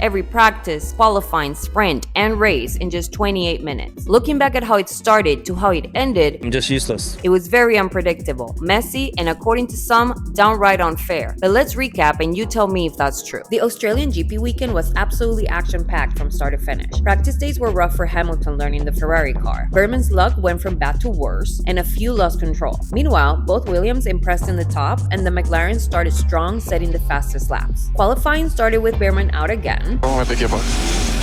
every practice, qualifying, sprint, and race in just 28 minutes. Looking back at how it started to how it ended, just useless. It was very unpredictable, messy, and according to some, downright unfair. But let's recap and you tell me if that's true. The Australian GP weekend was absolutely action-packed from start to finish. Practice days were rough for Hamilton learning the Ferrari car. Berman's luck went from bad to worse, and a few lost control. Meanwhile, both Williams impressed in the top, and the Mclaren started strong, setting the fastest laps. Qualifying started with Berman out again,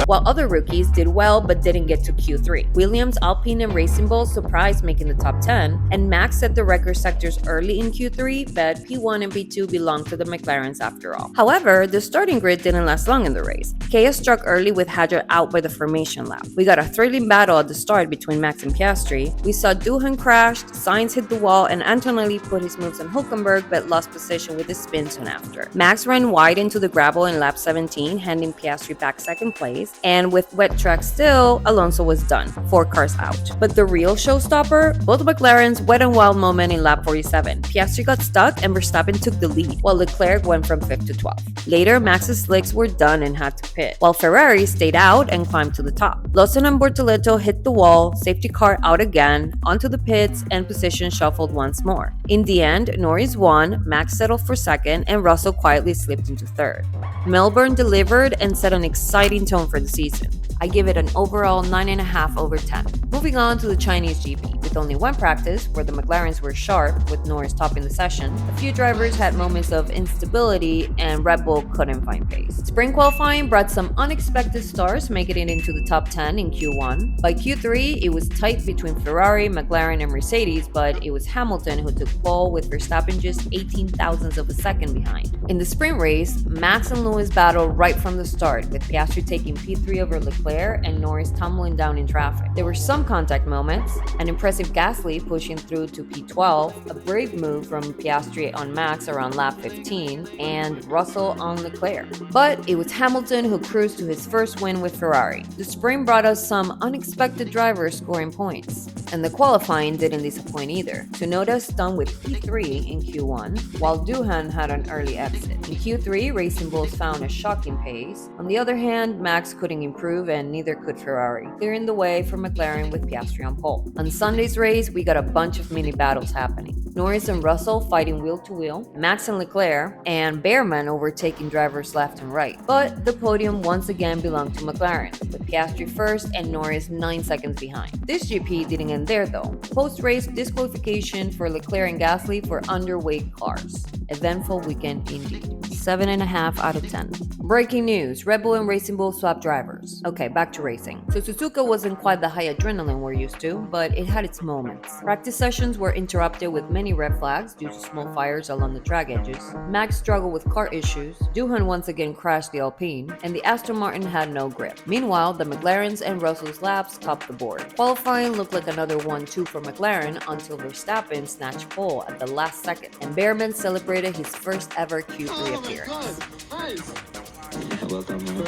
while other rookies did well but didn't get to Q3. Williams, Alpine, and Racing Bull surprised making the top 10, and Max set the record sectors early in Q3, but P1 and P2 belonged to the McLarens after all. However, the starting grid didn't last long in the race. Kia struck early with Hadjar out by the formation lap. We got a thrilling battle at the start between Max and Piastri. We saw Doohan crashed, Sainz hit the wall, and Antonelli put his moves on Hülkenberg but lost position with his spin soon after. Max ran wide into the gravel in lap 17, handing Piastri back second place, and with wet track still, Alonso was done, 4 cars out. But the real showstopper, both McLarens wet and wild moment in lap 47. Piastri got stuck and Verstappen took the lead, while Leclerc went from 5th to 12th. Later, Max's slicks were done and had to pit, while Ferrari stayed out and climbed to the top. Lawson and Bortoleto hit the wall, safety car out again, onto the pits, and position shuffled once more. In the end, Norris won, Max settled for second, and Russell quietly slipped into third. Melbourne delivered and set an exciting tone for the season. I give it an overall 9.5 over 10. Moving on to the Chinese GP. With only one practice, where the McLarens were sharp, with Norris topping the session, a few drivers had moments of instability and Red Bull couldn't find pace. Spring qualifying brought some unexpected stars, making it into the top 10 in Q1. By Q3, it was tight between Ferrari, McLaren, and Mercedes, but it was Hamilton who took pole with Verstappen just 18 thousandths of a second behind. In the sprint race, Max and Lewis battled right from the start, with Piastri taking P3 over Leclerc and Norris tumbling down in traffic. There were some contact moments, an impressive Gasly pushing through to P12, a brave move from Piastri on Max around lap 15, and Russell on Leclerc. But it was Hamilton who cruised to his first win with Ferrari. The spring brought us some unexpected drivers scoring points, and the qualifying didn't disappoint either. Tsunoda stung with P3 in Q1, while Doohan had an early exit. In Q3, Racing Bulls found a shocking pace. On the other hand, Max couldn't improve and neither could Ferrari, clearing the way for McLaren with Piastri on pole. On Sunday's race, we got a bunch of mini battles happening. Norris and Russell fighting wheel to wheel, Max and Leclerc, and Bearman overtaking drivers left and right. But the podium once again belonged to McLaren, with Piastri first and Norris 9 seconds behind. This GP didn't end there though. Post-race disqualification for Leclerc and Gasly for underweight cars. Eventful weekend indeed. 7.5 out of 10. Breaking news, Red Bull and Racing Bull swapped drivers. Okay, back to racing. So Suzuka wasn't quite the high adrenaline we're used to, but it had its moments. Practice sessions were interrupted with many red flags due to small fires along the track edges. Max struggled with car issues, Doohan once again crashed the Alpine, and the Aston Martin had no grip. Meanwhile, the McLarens and Russell's laps topped the board. Qualifying looked like another 1-2 for McLaren until Verstappen snatched pole at the last second, and Bearman celebrated his first ever Q3 appearance.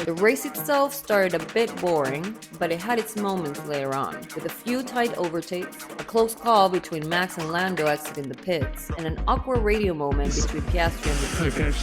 The race itself started a bit boring, but it had its moments later on, with a few tight overtakes, a close call between Max and Lando exiting the pits, and an awkward radio moment between Piastri and Leclerc.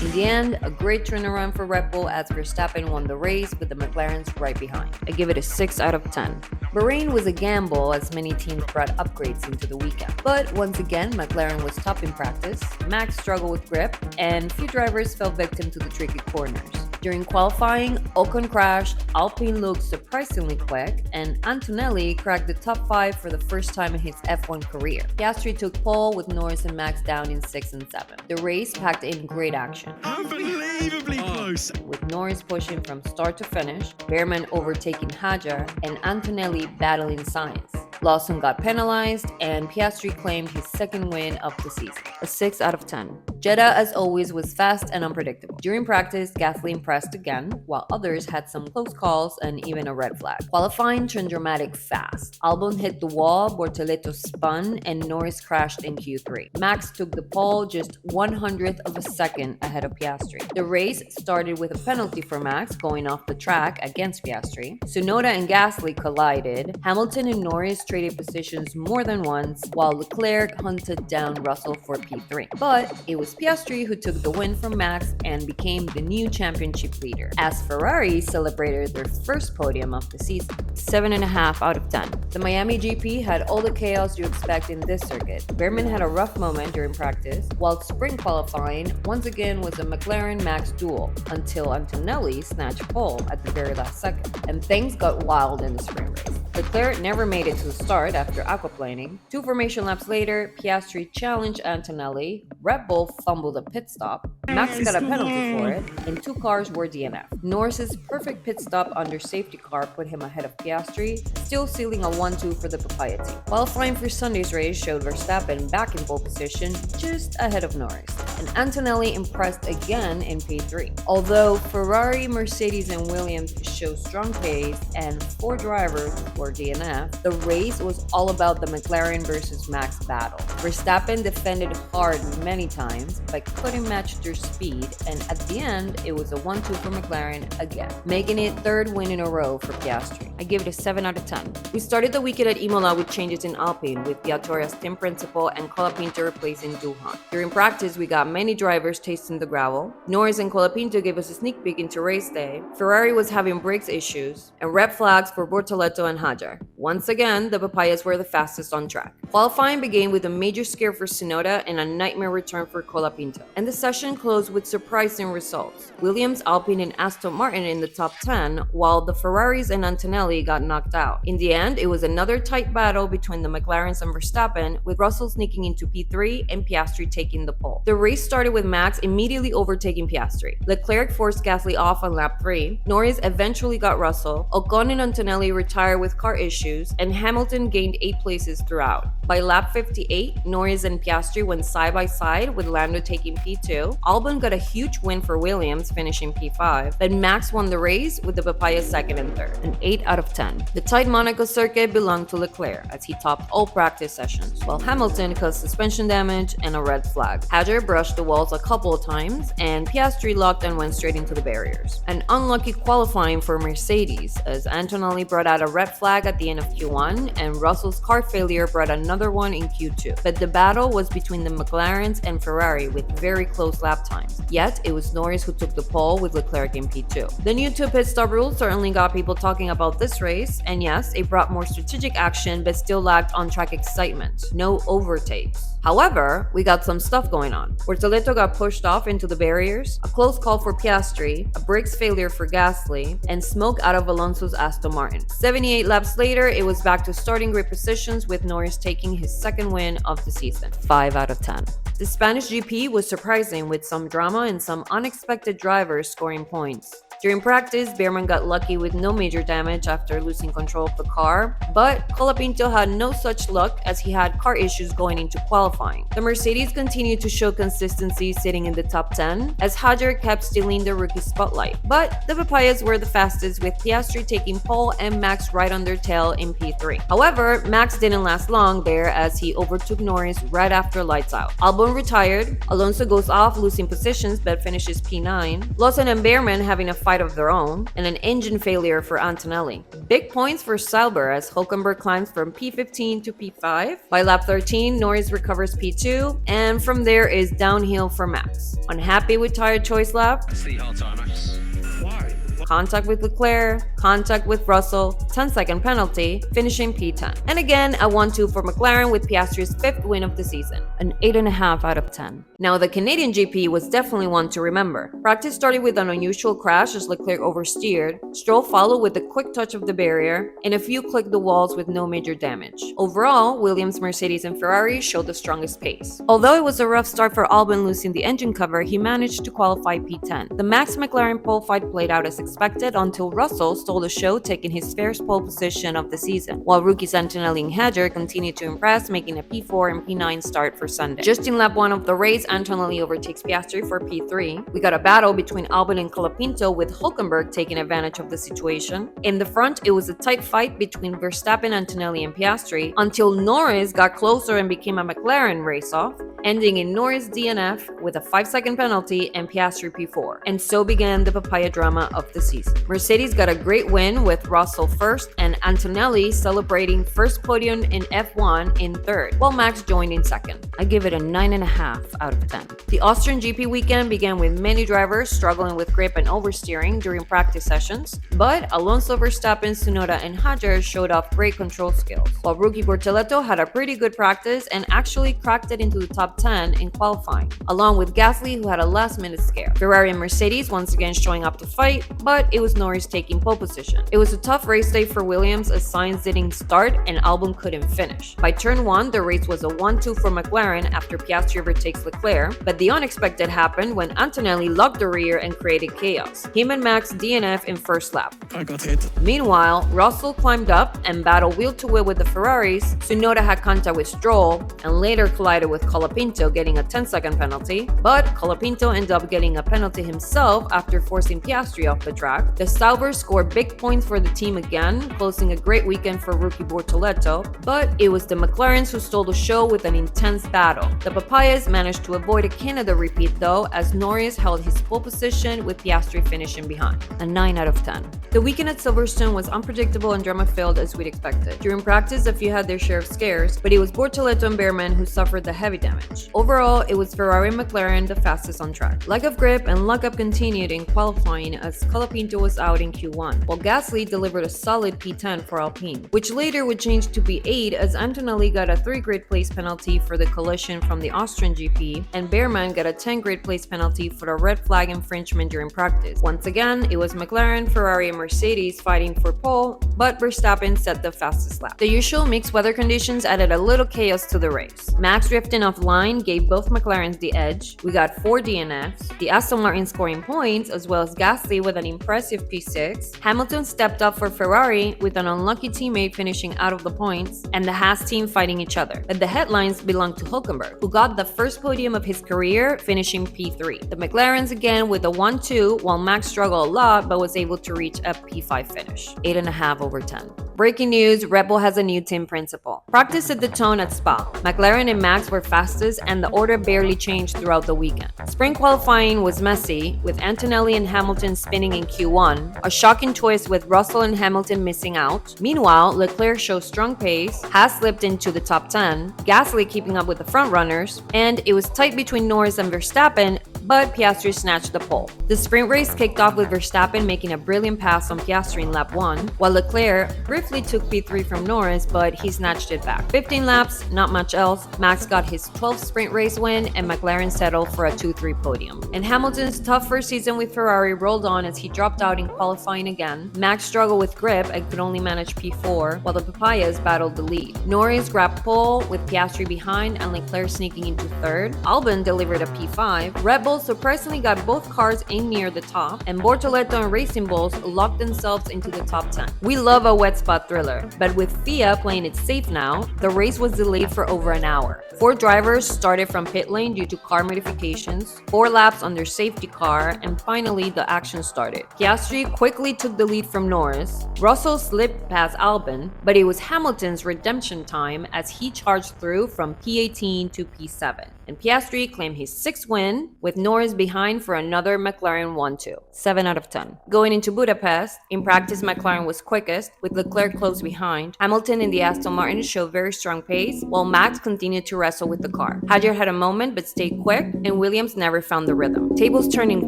In the end, a great turnaround for Red Bull as Verstappen won the race with the McLarens right behind. I give it a 6 out of 10. Bahrain was a gamble as many teams brought upgrades into the weekend. But once again, McLaren was top in practice, Max struggled with grip, and few drivers fell victim to the tricky corners. During qualifying, Ocon crashed, Alpine looked surprisingly quick, and Antonelli cracked the top 5 for the first time in his F1 career. Piastri took pole with Norris and Max down in 6 and 7. The race packed in great action, Unbelievably close. with Norris pushing from start to finish, Bearman overtaking Hadjar, and Antonelli battling Sainz. Lawson got penalized, and Piastri claimed his second win of the season. A 6 out of 10. Jeddah, as always, was fast and unpredictable. During practice, Gasly impressed again, while others had some close calls and even a red flag. Qualifying turned dramatic fast. Albon hit the wall, Bortoleto spun, and Norris crashed in Q3. Max took the pole just 1/100th of a second ahead of Piastri. The race started with a penalty for Max going off the track against Piastri. Tsunoda and Gasly collided. Hamilton and Norris traded positions more than once, while Leclerc hunted down Russell for P3. But it was was Piastri who took the win from Max and became the new championship leader, as Ferrari celebrated their first podium of the season. 7.5 out of 10. The Miami GP had all the chaos you expect in this circuit. Behrman had a rough moment during practice, while sprint qualifying once again was a McLaren Max duel until Antonelli snatched pole at the very last second, and things got wild in the sprint race. Leclerc never made it to the start after aquaplaning. 2 formation laps later, Piastri challenged Antonelli, Red Bull fumbled a pit stop, Max got a penalty for it, and 2 cars were DNF. Norris's perfect pit stop under safety car put him ahead of Piastri, still sealing a 1-2 for the Papaya team. Qualifying for Sunday's race showed Verstappen back in pole position, just ahead of Norris, and Antonelli impressed again in P3. Although Ferrari, Mercedes, and Williams showed strong pace and 4 drivers were DNF, the race was all about the McLaren versus Max battle. Verstappen defended hard many times but couldn't match their speed, and at the end it was a 1-2 for McLaren again, making it 3rd win in a row for Piastri. I give it a 7 out of 10. We started the weekend at Imola with changes in Alpine, with Piattori as team principal and Colapinto replacing Duhan. During practice, we got many drivers tasting the gravel. Norris and Colapinto gave us a sneak peek into race day. Ferrari was having brakes issues, and red flags for Bortoleto and Hajar. Once again, the Papayas were the fastest on track. Qualifying began with a major scare for Tsunoda and a nightmare return for Colapinto, and the session closed with surprising results. Williams, Alpine, and Aston Martin in the top 10, while the Ferraris and Antonelli got knocked out. In the end, it was another tight battle between the McLarens and Verstappen, with Russell sneaking into P3 and Piastri taking the pole. The race started with Max immediately overtaking Piastri. Leclerc forced Gasly off on lap 3, Norris eventually got Russell, Ocon and Antonelli retired with car issues, and Hamilton gained 8 places throughout. By lap 58, Norris and Piastri went side by side, with Lando taking P2. Albon got a huge win for Williams, finishing P5. Then Max won the race, with the Papaya 2nd and 3rd, an 8 out of 10. The tight Monaco circuit belonged to Leclerc, as he topped all practice sessions, while Hamilton caused suspension damage and a red flag. Hajar brushed the walls a couple of times, and Piastri locked and went straight into the barriers. An unlucky qualifying for Mercedes, as Antonelli brought out a red flag at the end of Q1, and Russell's car failure brought another one in Q2. But the battle was between the McLarens and Ferrari, with very close lap times. Yet, it was Norris who took the pole, with Leclerc in P2. The new 2 pit stop rule certainly got people talking about this race, and yes, it brought more strategic action but still lacked on-track excitement. No overtakes. However, we got some stuff going on. Bortoleto got pushed off into the barriers, a close call for Piastri, a brakes failure for Gasly, and smoke out of Alonso's Aston Martin. 78 laps later, it was back to starting grid positions, with Norris taking his 2nd win of the season. 5 out of 10. The Spanish GP was surprising, with some drama and some unexpected drivers scoring points. During practice, Behrman got lucky with no major damage after losing control of the car, but Colapinto had no such luck, as he had car issues going into qualifying. The Mercedes continued to show consistency, sitting in the top 10, as Hajar kept stealing the rookie spotlight. But the Papayas were the fastest, with Piastri taking pole and Max right on their tail in P3. However, Max didn't last long there, as he overtook Norris right after lights out. Albon retired, Alonso goes off, losing positions but finishes P9, Lawson and Behrman having a fight of their own, and an engine failure for Antonelli. Big points for Sauber, as Hülkenberg climbs from P15 to P5. By lap 13, Norris recovers P2, and from there is downhill for Max. Unhappy with tire choice lap? It's the hard time, Max. Why? Contact with Leclerc, contact with Russell, 10-second penalty, finishing P10. And again, a 1-2 for McLaren, with Piastri's 5th win of the season, an 8.5 out of 10. Now, the Canadian GP was definitely one to remember. Practice started with an unusual crash as Leclerc oversteered, Stroll followed with a quick touch of the barrier, and a few clicked the walls with no major damage. Overall, Williams, Mercedes, and Ferrari showed the strongest pace. Although it was a rough start for Albon losing the engine cover, he managed to qualify P10. The Max McLaren pole fight played out as expected until Russell stole the show, taking his first pole position of the season, while rookies Antonelli and Hajar continued to impress, making a P4 and P9 start for Sunday. Just in lap 1 of the race, Antonelli overtakes Piastri for P3. We got a battle between Albon and Colapinto, with Hülkenberg taking advantage of the situation. In the front, it was a tight fight between Verstappen, Antonelli, and Piastri, until Norris got closer and became a McLaren race-off. ending in Norris DNF with a 5-second penalty and Piastri P4. And so began the papaya drama of the season. Mercedes got a great win with Russell first and Antonelli celebrating first podium in F1 in third, while Max joined in second. I give it a 9.5 out of 10. The Austrian GP weekend began with many drivers struggling with grip and oversteering during practice sessions, but Alonso, Verstappen, Tsunoda, and Hajar showed off great control skills, while rookie Bortoleto had a pretty good practice and actually cracked it into the top 10 in qualifying, along with Gasly, who had a last-minute scare. Ferrari and Mercedes once again showing up to fight, but it was Norris taking pole position. It was a tough race day for Williams as Sainz didn't start and Albon couldn't finish. By turn 1, the race was a 1-2 for Mclaren after Piastri overtakes Leclerc, but the unexpected happened when Antonelli locked the rear and created chaos. Him and Max DNF in first lap. I got hit. Meanwhile, Russell climbed up and battled wheel-to-wheel with the Ferraris. Tsunoda had contact with Stroll and later collided with Colapinto, getting a 10-second penalty, but Colapinto ended up getting a penalty himself after forcing Piastri off the track. The Saubers scored big points for the team again, closing a great weekend for rookie Bortoleto, but it was the McLarens who stole the show with an intense battle. The Papayas managed to avoid a Canada repeat though, as Norris held his pole position with Piastri finishing behind. A 9 out of 10. The weekend at Silverstone was unpredictable and drama-filled as we'd expected. During practice, a few had their share of scares, but it was Bortoleto and Behrman who suffered the heavy damage. Overall, it was Ferrari and McLaren the fastest on track. Lack of grip and luck up continued in qualifying as Colapinto was out in Q1, while Gasly delivered a solid P10 for Alpine, which later would change to P8 as Antonelli got a 3 grid place penalty for the collision from the Austrian GP, and Behrman got a 10 grid place penalty for a red flag infringement during practice. Once again, it was McLaren, Ferrari, and Mercedes fighting for pole, but Verstappen set the fastest lap. The usual mixed weather conditions added a little chaos to the race. Max drifting off line gave both McLarens the edge. We got 4 DNFs, the Aston Martin scoring points, as well as Gasly with an impressive P6. Hamilton stepped up for Ferrari with an unlucky teammate finishing out of the points, and the Haas team fighting each other. But the headlines belonged to Hülkenberg, who got the first podium of his career, finishing P3. The McLarens again with a 1-2, while Max struggled a lot but was able to reach a P5 finish. 8.5 over 10. Breaking news, Red Bull has a new team principal. Practice set the tone at Spa. McLaren and Max were fastest and the order barely changed throughout the weekend. Spring qualifying was messy, with Antonelli and Hamilton spinning in Q1, a shocking twist with Russell and Hamilton missing out. Meanwhile, Leclerc showed strong pace, Haas slipped into the top 10, Gasly keeping up with the front runners, and it was tight between Norris and Verstappen, but Piastri snatched the pole. The sprint race kicked off with Verstappen making a brilliant pass on Piastri in lap 1, while Leclerc briefly took P3 from Norris, but he snatched it back. 15 laps, not much else. Max got his 12th sprint race win, and McLaren settled for a 2-3 podium. And Hamilton's tough first season with Ferrari rolled on as he dropped out in qualifying again. Max struggled with grip and could only manage P4, while the Papayas battled the lead. Norris grabbed pole with Piastri behind and Leclerc sneaking into third. Albon delivered a P5. Red Bull surprisingly got both cars in near the top, and Bortoleto and Racing Bulls locked themselves into the top 10. We love a wet spot thriller, but with FIA playing it safe now, the race was delayed for over an hour. 4 drivers started from pit lane due to car modifications, 4 laps on their safety car, and finally the action started. Piastri quickly took the lead from Norris. Russell slipped past Albon, but it was Hamilton's redemption time as he charged through from P18 to P7. And Piastri claimed his 6th win, with Norris behind for another McLaren 1-2. 7 out of 10. Going into Budapest, in practice McLaren was quickest, with Leclerc close behind. Hamilton and the Aston Martin showed very strong pace, while Max continued to wrestle with the car. Hajar had a moment but stayed quick, and Williams never found the rhythm. Tables turned in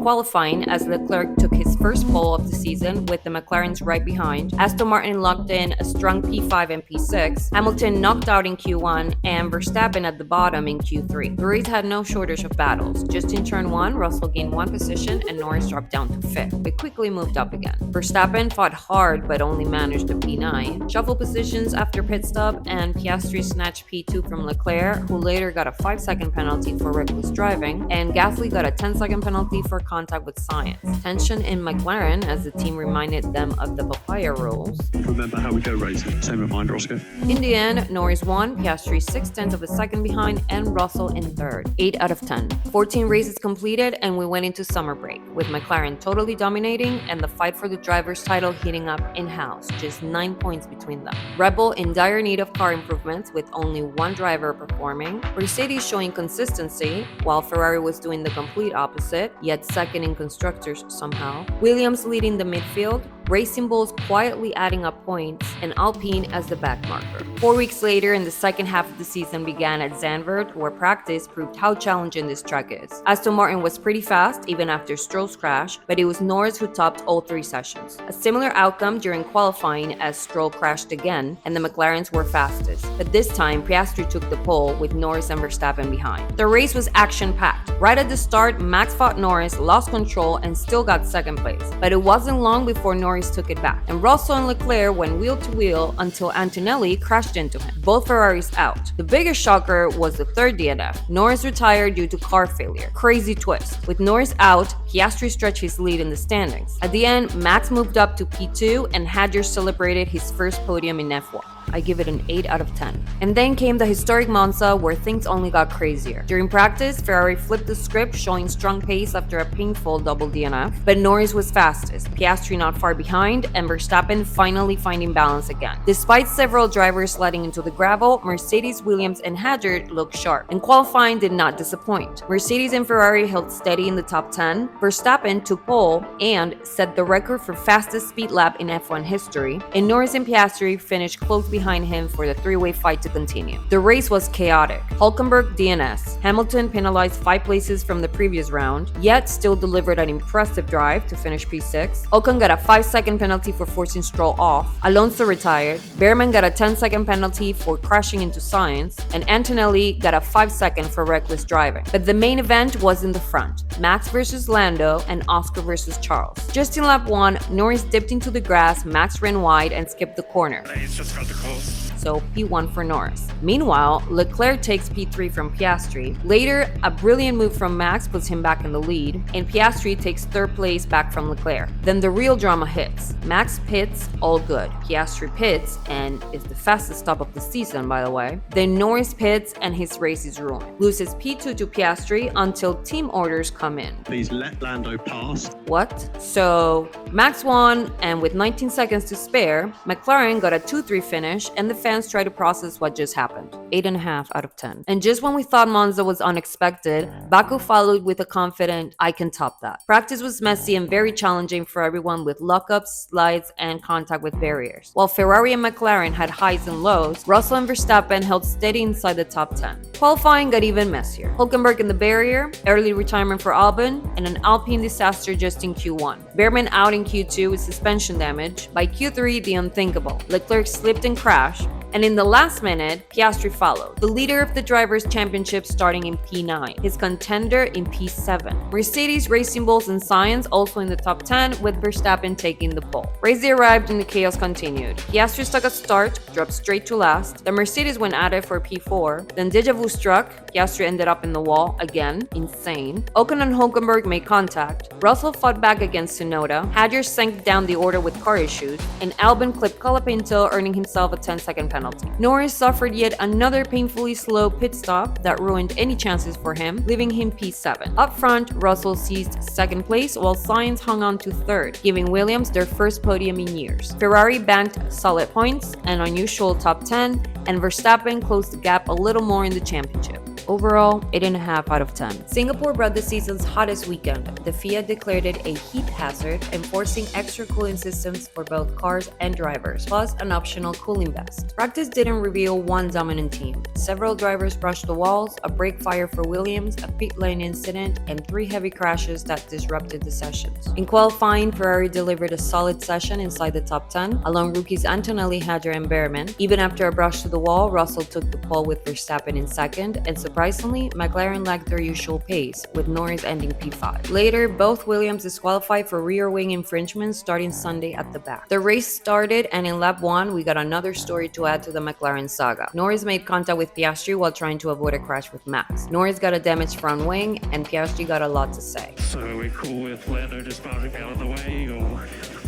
qualifying as Leclerc took his first pole of the season, with the McLarens right behind. Aston Martin locked in a strong P5 and P6. Hamilton knocked out in Q1, and Verstappen at the bottom in Q3. The race had no shortage of battles. Just in turn 1, Russell gained 1 position and Norris dropped down to 5th, but quickly moved up again. Verstappen fought hard but only managed a P9. Shuffle positions after pit stop, and Piastri snatched P2 from Leclerc, who later got a 5-second penalty for reckless driving, and Gasly got a 10-second penalty for contact with Sainz. Tension in McLaren as the team reminded them of the papaya rules. Remember how we go racing. Same reminder, Oscar. In the end, Norris won, Piastri 0.6 of a second behind, and Russell in third. 8 out of 10. 14 races completed completed and we went into summer break, with McLaren totally dominating and the fight for the driver's title heating up in-house, just 9 points between them. Red Bull in dire need of car improvements with only one driver performing, Mercedes showing consistency while Ferrari was doing the complete opposite, yet second in constructors somehow, Williams leading the midfield, Racing Bulls quietly adding up points, and Alpine as the backmarker. 4 weeks later, in the second half of the season began at Zandvoort, where practice proved how challenging this track is. Aston Martin was pretty fast, even after Stroll's crash, but it was Norris who topped all 3 sessions. A similar outcome during qualifying as Stroll crashed again, and the McLarens were fastest. But this time, Piastri took the pole, with Norris and Verstappen behind. The race was action-packed. Right at the start, Max fought Norris, lost control, and still got second place. But it wasn't long before Norris took it back, and Russell and Leclerc went wheel to wheel until Antonelli crashed into him. Both Ferraris out. The biggest shocker was the third DNF. Norris retired due to car failure. Crazy twist. With Norris out, Piastri stretched his lead in the standings. At the end, Max moved up to P2 and Hadjar celebrated his first podium in F1. I give it an 8 out of 10. And then came the historic Monza, where things only got crazier. During practice, Ferrari flipped the script, showing strong pace after a painful double DNF, but Norris was fastest, Piastri not far behind, and Verstappen finally finding balance again. Despite several drivers sliding into the gravel, Mercedes, Williams, and Hadjar looked sharp, and qualifying did not disappoint. Mercedes and Ferrari held steady in the top 10, Verstappen took pole and set the record for fastest speed lap in F1 history, and Norris and Piastri finished close behind him for the three-way fight to continue. The race was chaotic. Hülkenberg DNS. Hamilton penalized 5 places from the previous round, yet still delivered an impressive drive to finish P6. Ocon got a 5-second penalty for forcing Stroll off. Alonso retired. Behrman got a 10-second penalty for crashing into Sainz, and Antonelli got a 5-second for reckless driving. But the main event was in the front. Max versus Lando and Oscar versus Charles. Just in lap 1, Norris dipped into the grass, Max ran wide and skipped the corner. He's just got the close. So P1 for Norris. Meanwhile, Leclerc takes P3 from Piastri. Later, a brilliant move from Max puts him back in the lead, and Piastri takes 3rd place back from Leclerc. Then the real drama hits. Max pits, all good. Piastri pits, and is the fastest stop of the season, by the way. Then Norris pits, and his race is ruined. Loses P2 to Piastri until team orders come in. Please let Lando pass. What? So, Max won, and with 19 seconds to spare, McLaren got a 2-3 finish, and the fans try to process what just happened. 8.5 out of 10. And just when we thought Monza was unexpected, Baku followed with a confident, I can top that. Practice was messy and very challenging for everyone, with lockups, slides, and contact with barriers. While Ferrari and McLaren had highs and lows, Russell and Verstappen held steady inside the top 10. Qualifying got even messier. Hülkenberg in the barrier, early retirement for Albon, and an Alpine disaster just in Q1. Behrman out in Q2 with suspension damage. By Q3, the unthinkable. Leclerc slipped and crashed, and in the last minute, Piastri followed. The leader of the Drivers' Championship starting in P9, his contender in P7. Mercedes, Racing Bulls, and Sainz also in the top 10, with Verstappen taking the pole. Race arrived and the chaos continued. Piastri stuck a start, dropped straight to last. The Mercedes went at it for P4. Then Deja Vu struck. Piastri ended up in the wall again. Insane. Ocon and Hülkenberg made contact. Russell fought back against Tsunoda. Hadjar sank down the order with car issues, and Albon clipped Colapinto, earning himself a 10-second penalty. Norris suffered yet another painfully slow pit stop that ruined any chances for him, leaving him P7. Up front, Russell seized 2nd place while Sainz hung on to 3rd, giving Williams their first podium in years. Ferrari banked solid points, an unusual top 10, and Verstappen closed the gap a little more in the championship. Overall, 8.5 out of 10. Singapore brought the season's hottest weekend. The FIA declared it a heat hazard, enforcing extra cooling systems for both cars and drivers, plus an optional cooling vest. Practice didn't reveal one dominant team. Several drivers brushed the walls, a brake fire for Williams, a pit lane incident, and 3 heavy crashes that disrupted the sessions. In qualifying, Ferrari delivered a solid session inside the top 10, along rookies Antonelli, Hadjar, and Behrman. Even after a brush to the wall, Russell took the pole with Verstappen in 2nd, and surprisingly, McLaren lagged their usual pace, with Norris ending P5. Later, both Williams disqualified for rear wing infringements starting Sunday at the back. The race started, and in lap 1, we got another story to add to the McLaren saga. Norris made contact with Piastri while trying to avoid a crash with Max. Norris got a damaged front wing, and Piastri got a lot to say. So are we cool with Lando just barging out of the way, or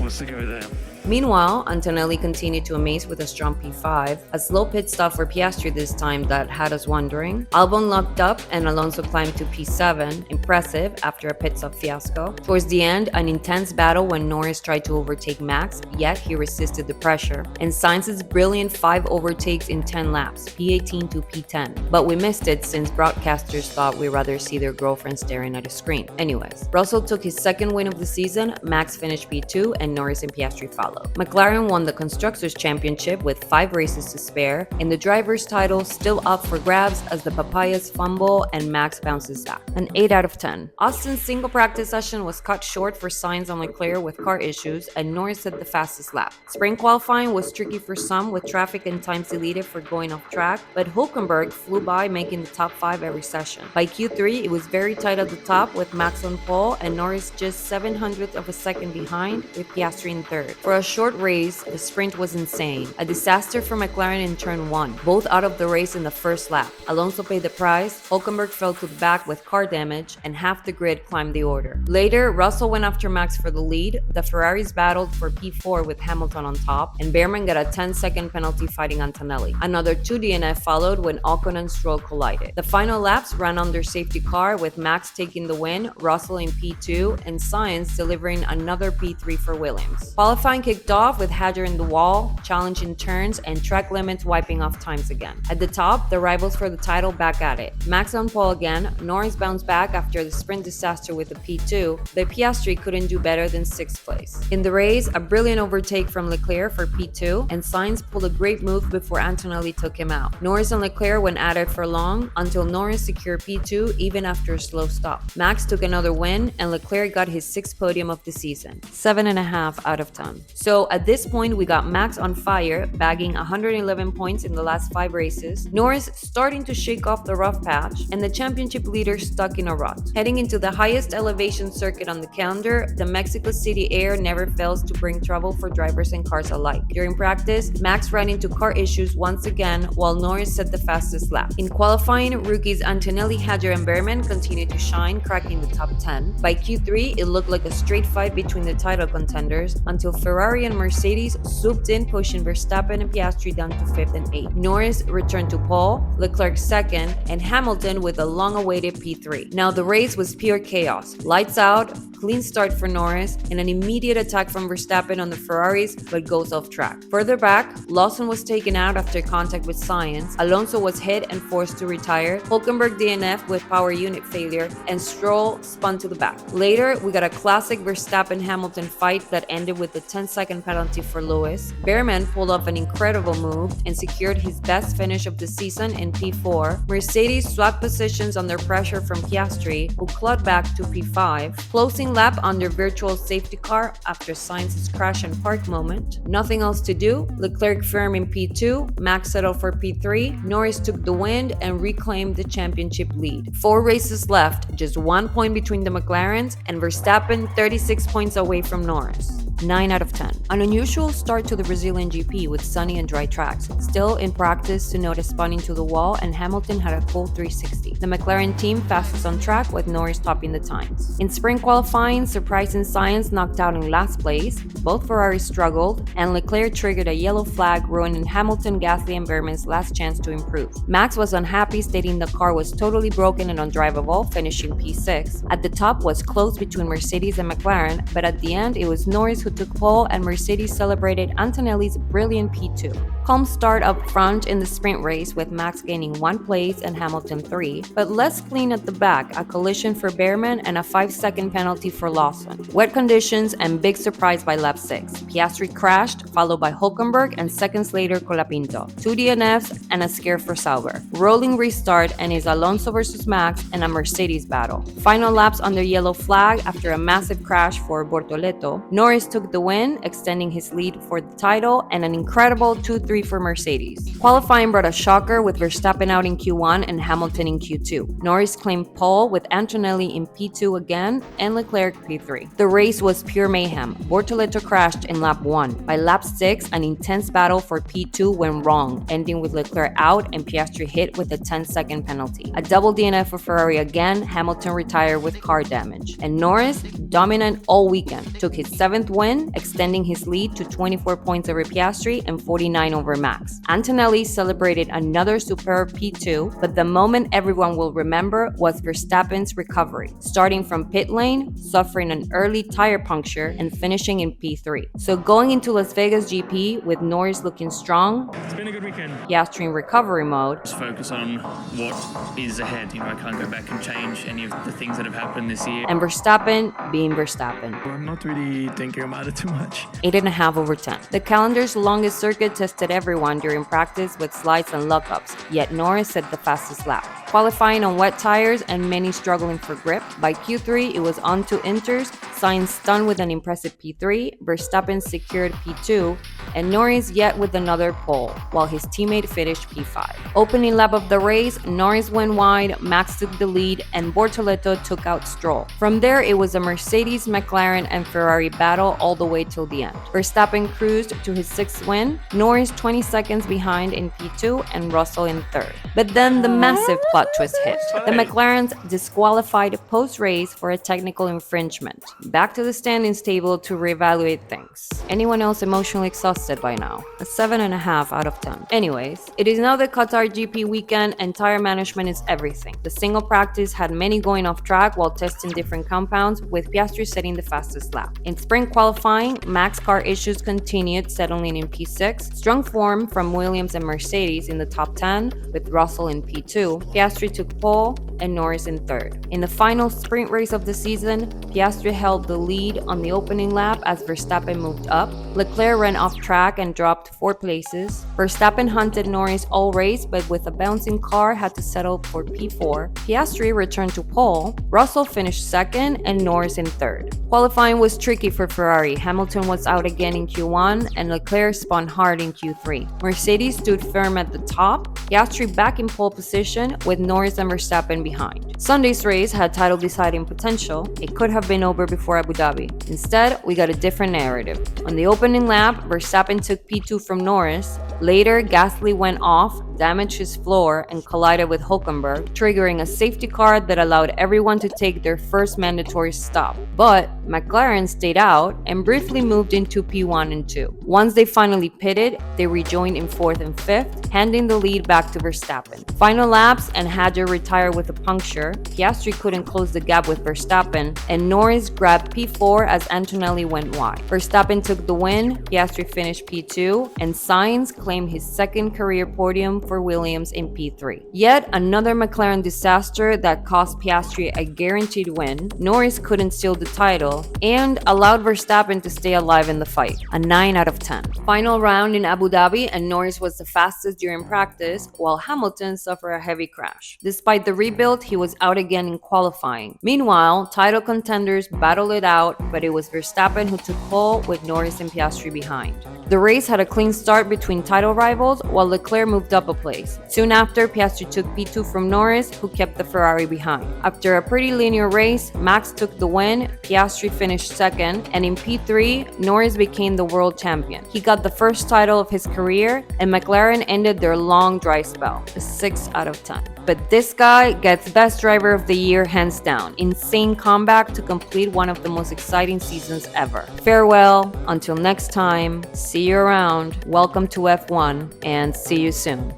what's the go there? Meanwhile, Antonelli continued to amaze with a strong P5, a slow pit stop for Piastri this time that had us wondering. Albon locked up and Alonso climbed to P7, impressive after a pit stop fiasco. Towards the end, an intense battle when Norris tried to overtake Max, yet he resisted the pressure. And Sainz's brilliant 5 overtakes in 10 laps, P18 to P10. But we missed it since broadcasters thought we'd rather see their girlfriend staring at a screen. Anyways, Russell took his second win of the season, Max finished P2, and Norris and Piastri followed. McLaren won the Constructors' Championship with 5 races to spare, and the driver's title still up for grabs as the Papayas fumble and Max bounces back. An 8 out of 10. Austin's single practice session was cut short for Sainz and Leclerc with car issues, and Norris had the fastest lap. Spring qualifying was tricky for some, with traffic and times deleted for going off track, but Hülkenberg flew by, making the top 5 every session. By Q3, it was very tight at the top, with Max on pole and Norris just 700th of a second behind, with Piastri in third. For a short race, the sprint was insane. A disaster for McLaren in turn 1, both out of the race in the first lap. Alonso paid the price, Hülkenberg fell to the back with car damage, and half the grid climbed the order. Later, Russell went after Max for the lead, the Ferraris battled for P4 with Hamilton on top, and Behrman got a 10-second penalty fighting Antonelli. Another 2 DNF followed when Ocon and Stroll collided. The final laps ran under safety car with Max taking the win, Russell in P2, and Sainz delivering another P3 for Williams. Qualifying kicked off with Hadjar in the wall, challenging turns, and track limits wiping off times again. At the top, the rivals for the title back at it. Max on pole again, Norris bounced back after the sprint disaster with the P2, but Piastri couldn't do better than 6th place. In the race, a brilliant overtake from Leclerc for P2, and Sainz pulled a great move before Antonelli took him out. Norris and Leclerc went at it for long, until Norris secured P2 even after a slow stop. Max took another win, and Leclerc got his 6th podium of the season, 7.5 out of 10. So at this point, we got Max on fire, bagging 111 points in the last 5 races, Norris starting to shake off the rough patch, and the championship leader stuck in a rut. Heading into the highest elevation circuit on the calendar, the Mexico City air never fails to bring trouble for drivers and cars alike. During practice, Max ran into car issues once again, while Norris set the fastest lap. In qualifying, rookies Antonelli, Hadjar, and Behrman continued to shine, cracking the top 10. By Q3, it looked like a straight fight between the title contenders, until Ferrari and Mercedes swooped in, pushing Verstappen and Piastri down to 5th and 8th. Norris returned to pole, Leclerc 2nd, and Hamilton with a long-awaited P3. Now the race was pure chaos. Lights out, clean start for Norris, and an immediate attack from Verstappen on the Ferraris, but goes off track. Further back, Lawson was taken out after contact with Sainz, Alonso was hit and forced to retire, Hülkenberg DNF with power unit failure, and Stroll spun to the back. Later, we got a classic Verstappen-Hamilton fight that ended with a 10-second penalty for Lewis. Behrman pulled off an incredible move and secured his best finish of the season in P4. Mercedes swapped positions under pressure from Piastri, who clawed back to P5. Closing lap under virtual safety car after Sainz's crash and park moment. Nothing else to do. Leclerc firm in P2, Max settled for P3, Norris took the win and reclaimed the championship lead. 4 races left, just 1 point between the McLarens, and Verstappen 36 points away from Norris. 9 out of 10. An unusual start to the Brazilian GP with sunny and dry tracks. Still in practice, Tsunoda spun into the wall and Hamilton had a full 360. The McLaren team fastest on track with Norris topping the times. In sprint qualifying, surprising Sainz knocked out in last place. Both Ferraris struggled and Leclerc triggered a yellow flag, ruining Hamilton, Gasly, and Behrman's last chance to improve. Max was unhappy, stating the car was totally broken and undrivable, finishing P6. At the top was close between Mercedes and McLaren, but at the end it was Norris who took pole and Mercedes celebrated Antonelli's brilliant P2. Calm start up front in the sprint race with Max gaining 1 place and Hamilton 3, but less clean at the back, a collision for Behrman and a 5-second penalty for Lawson. Wet conditions and big surprise by lap 6. Piastri crashed, followed by Hülkenberg and seconds later Colapinto. 2 DNFs and a scare for Sauber. Rolling restart and is Alonso versus Max and a Mercedes battle. Final laps under yellow flag after a massive crash for Bortoleto. Norris took the win, extending his lead for the title, and an incredible 2-3 for Mercedes. Qualifying brought a shocker with Verstappen out in Q1 and Hamilton in Q2. Norris claimed pole with Antonelli in P2 again and Leclerc P3. The race was pure mayhem. Bortoleto crashed in lap 1. By lap 6, an intense battle for P2 went wrong, ending with Leclerc out and Piastri hit with a 10-second penalty. A double DNF for Ferrari again, Hamilton retired with car damage. And Norris, dominant all weekend, took his 7th win win, extending his lead to 24 points over Piastri and 49 over Max. Antonelli celebrated another superb P2, but the moment everyone will remember was Verstappen's recovery, starting from pit lane, suffering an early tire puncture, and finishing in P3. So going into Las Vegas GP with Norris looking strong, It's been a good weekend. Piastri in recovery mode, Just focus on what is ahead. I can't go back and change any of the things that have happened this year. and Verstappen being Verstappen. I'm not really thinking about it too much. 8.5 over 10. The calendar's longest circuit tested everyone during practice with slides and lockups, yet Norris set the fastest lap. Qualifying on wet tires and many struggling for grip, by Q3 it was on to inters, Sainz stunned with an impressive P3, Verstappen secured P2, and Norris yet with another pole, while his teammate finished P5. Opening lap of the race, Norris went wide, Max took the lead, and Bortoleto took out Stroll. From there, it was a Mercedes, McLaren, and Ferrari battle all the way till the end. Verstappen cruised to his 6th win, Norris 20 seconds behind in P2, and Russell in 3rd. But then the massive plot twist hit. The McLarens disqualified post-race for a technical infringement. Back to the standings table to reevaluate things. Anyone else emotionally exhausted by now? A 7.5 out of 10. Anyways, it is now the Qatar GP weekend and tire management is everything. The single practice had many going off track while testing different compounds, with Piastri setting the fastest lap. In sprint qualifying, Max car issues continued, settling in P6. Strong form from Williams and Mercedes in the top 10, with Russell in P2. Piastri took pole and Norris in 3rd. In the final sprint race of the season, Piastri held the lead on the opening lap as Verstappen moved up. Leclerc ran off track and dropped 4 places. Verstappen hunted Norris all race, but with a bouncing car had to settle for P4. Piastri returned to pole. Russell finished 2nd and Norris in 3rd. Qualifying was tricky for Ferrari. Hamilton was out again in Q1 and Leclerc spun hard in Q3. Mercedes stood firm at the top. Piastri back in pole position with Norris and Verstappen behind. Sunday's race had title deciding potential. It could have been over before Abu Dhabi. Instead, we got a different narrative. On the opening lap, Verstappen took P2 from Norris. Later, Gasly went off, damaged his floor, and collided with Hülkenberg, triggering a safety car that allowed everyone to take their first mandatory stop. But McLaren stayed out and briefly moved into P1 and 2. Once they finally pitted, they rejoined in 4th and 5th, handing the lead back to Verstappen. Final laps, and Hadjar retired with a puncture. Piastri couldn't close the gap with Verstappen, and Norris grabbed P4 as Antonelli went wide. Verstappen took the win, Piastri finished P2, and Sainz claimed his 2nd career podium for Williams in P3. Yet another McLaren disaster that cost Piastri a guaranteed win. Norris couldn't steal the title and allowed Verstappen to stay alive in the fight. A 9 out of 10. Final round in Abu Dhabi, and Norris was the fastest during practice, while Hamilton suffered a heavy crash. Despite the rebuild, he was out again in qualifying. Meanwhile, title contenders battled it out, but it was Verstappen who took pole with Norris and Piastri behind. The race had a clean start between title rivals, while Leclerc moved up a place. Soon after, Piastri took P2 from Norris, who kept the Ferrari behind. After a pretty linear race, Max took the win, Piastri finished 2nd, and in P3, Norris became the world champion. He got the first title of his career, and McLaren ended their long dry spell, a 6 out of 10. But this guy gets Best Driver of the Year hands down. Insane comeback to complete one of the most exciting seasons ever. Farewell, until next time, see you around, welcome to F1, and see you soon.